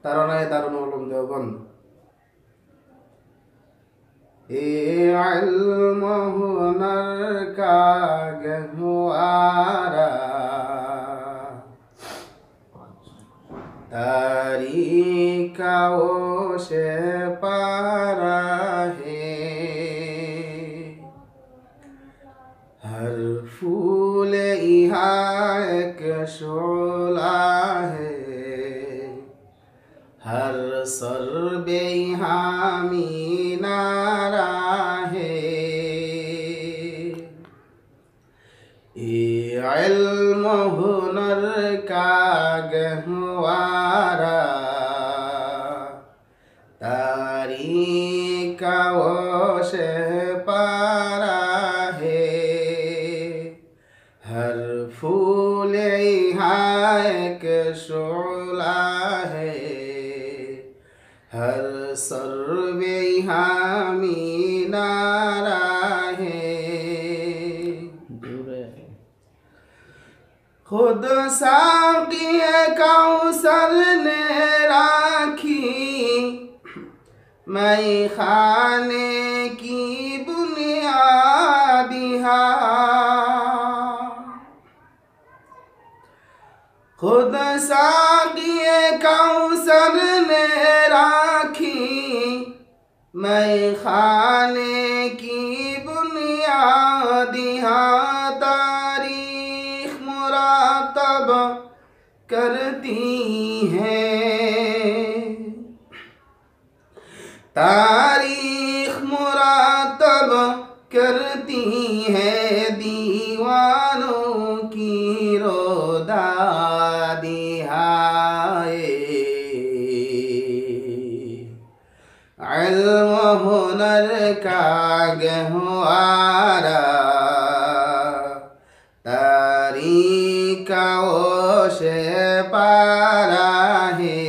তারানায়ে দারুল উলুম দেওবন্দ। इल्म हुनर का गहवारा तारीकाओं से पारा है। हर फूल यहाँ एक शोला है, हर सरबे यहाँ मीनारा है। इल्म हुनर का गहवारा तारीकाओं से पारा है। हर फूल यहाँ एक शोला है, हर सर्वे यहाँ मीनारा है। खुद साक़ी कौसर ने राखी मैं खाने की बुनियादिया। खुद साक़ी कौसर ने राखी मैं खाने की बुनियादिया। तारीख मुरातब करती है, तारीख मुरातब करती है दीवानों की रोदादिहाए। इल्म हुनर का गहवारा तारीकाओं से पारा है।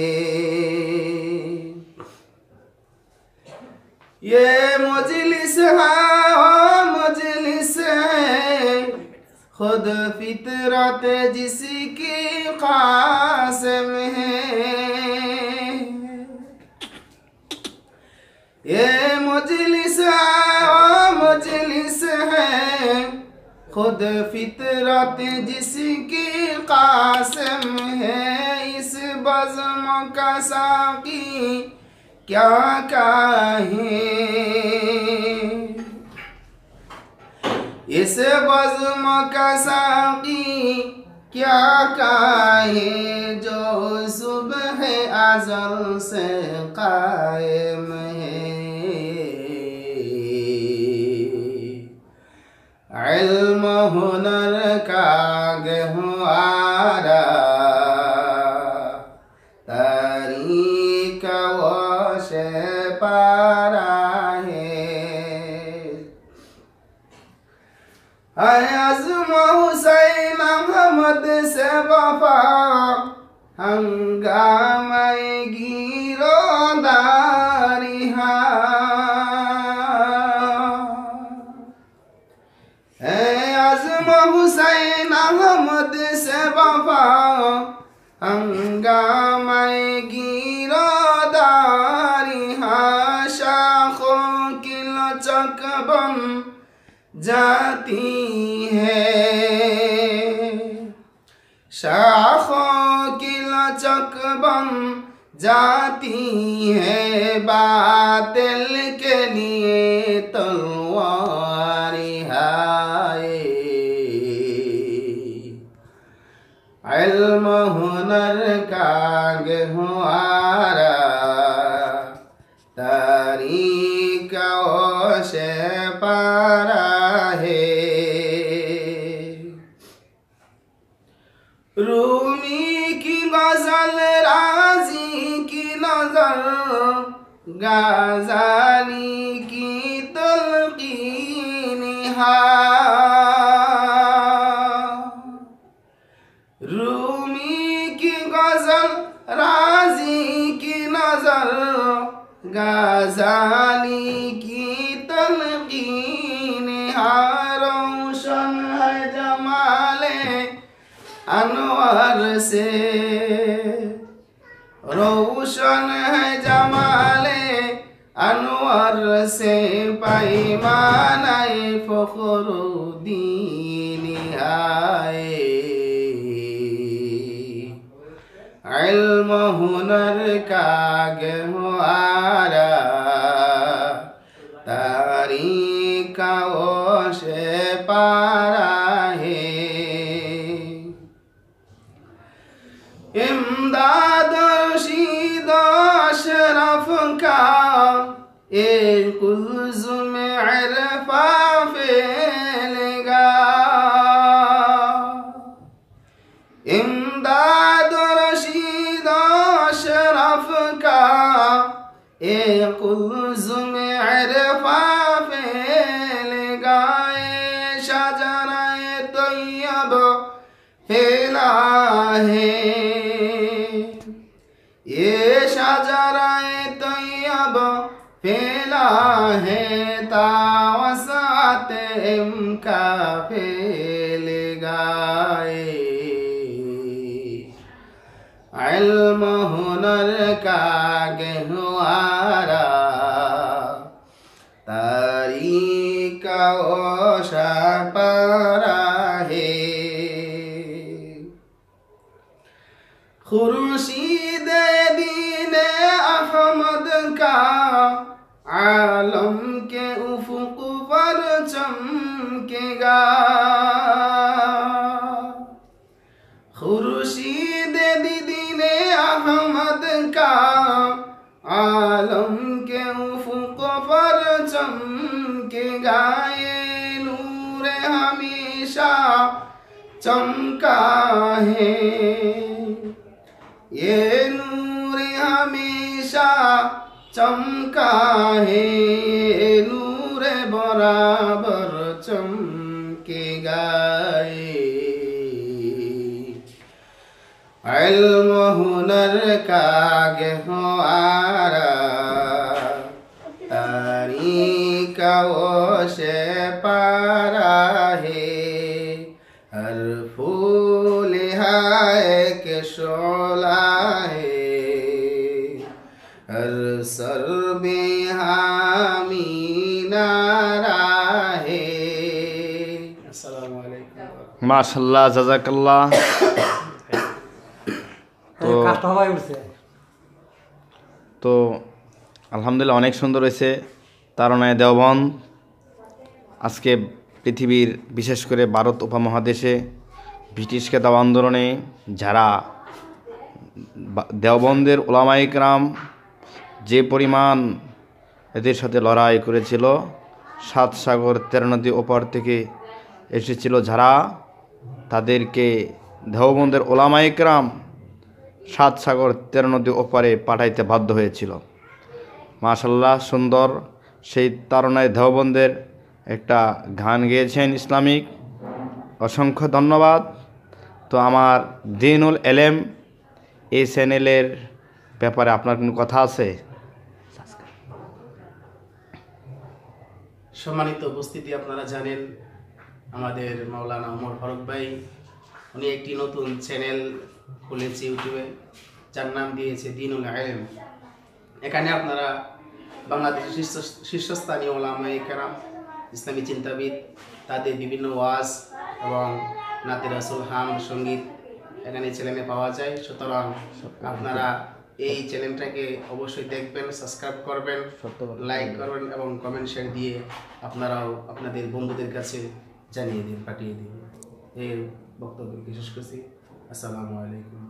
ये मजलिस है मजलिस है, खुद फितरत जिसकी कासम है। ये मजलिस है, खुद फितरत जिसकी कासम है। इस बज़्म का साक़ी क्या कहे, इस बज़्म का साक़ी क्या कहे, जो सुबह अज़ल से कायम है। इल्म हुनर का गहवारा तारीकाओं से पारा है। आज़म हुसैन अहमद से वफा हंगामे गिरोदारिहा। आज़म हुसैन अहमद से वफा हंगामे गिरोदारिहा। शाखों की लचक बन जाती है, शाखों की लचक बन जाती है। बातिल के लिए तलवार हाय। इल्म हुनर का गहवारा तारीकाओं से पारा है। रूमी की गज़ल राज़ी की नज़र, गाज़ाली की तलक़ीन हा। रूमी की गज़ल राज़ी की नज़र, गाज़ाली की तलक़ीन हा। रोशन है जमाले अनवर से रोशन है जमाले अनवर से पैमानाए फखरुद्दीन आए। इल्म हुनर का गहवारा तारीख का ओशे पारा है। इमदाद रशीद अशरफ का एक कुल्ज़ुम इरफा फैलेगा। इमदाद रशीद अशरफ का एक कुल्ज़ुम इरफा फैलेगा। शजराए तैयब फैला है, ये शजराए तैयब फैला है, तावसात इम्का फैलेगा। इल्म हुनर का गहवारा तारीख का ओशा पारा है। खुर्शीद दीन अहमद का आलम के उफुक पर चमकेगा। खुर्शीद दीन अहमद का आलम के उफुक पर चमकेगा। ये नूर हमेशा चमका है, ये नूर हमेशा चमका है, नूर बराबर चमकेगा। इल्म हुनर का गहवारा तारीख का ओशे पारा है। हर फूल एक शोला है, हर सर में हामी नारा है। अस्सलामु अलैकुम। माशाल्लाह জাযাকাল্লাহ। তো আলহামদুলিল্লাহ অনেক সুন্দর হয়েছে। তারনায় দেওবন্দ আজকে পৃথিবীর বিশেষ করে ভারত উপমহাদেশে ব্রিটিশ খেতাব আন্দোলনে যারা দেওবন্দের উলামায়ে কেরাম যে পরিমাণ এদের সাথে লড়াই করেছিল, 7 সাগর 13 নদী ওপার থেকে এসেছিল যারা, তাদেরকে দেওবন্দের উলামায়ে কেরাম 7 সাগর 13 নদী ওপারে পাঠাইতে বাধ্য হয়েছিল। মাশাআল্লাহ সুন্দর সেই তারনায় দেওবন্দের একটা গান গেয়েছেন ইসলামিক, অসংখ্য ধন্যবাদ। তো আমার দিনুল এলেম এই চ্যানেলের ব্যাপারে আপনার কোনো কথা আছে? সম্মানিত উপস্থিতি, আপনারা জানেন আমাদের মাওলানা ওমর ফারুক ভাই উনি একটি নতুন চ্যানেল খুলেছে ইউটিউবে, যার নাম দিয়েছে দিনুল এলেম। এখানে আপনারা বাংলাদেশের শীর্ষস্থানীয় উলামায়ে কেরাম, ইসলামী চিন্তাবিদ, তাদের বিভিন্ন ওয়াজ এবং নাতে রাসূল হাম সঙ্গীত এখানে চ্যানেলে পাওয়া যায়। সুতরাং আপনারা এই চ্যানেলটাকে অবশ্যই দেখবেন, সাবস্ক্রাইব করবেন, লাইক করবেন এবং কমেন্ট শেয়ার দিয়ে আপনারাও আপনাদের বন্ধুদের কাছে জানিয়ে দিন, পাঠিয়ে দিন। এই বক্তব্য বিশেষ করছি। আসসালামু আলাইকুম।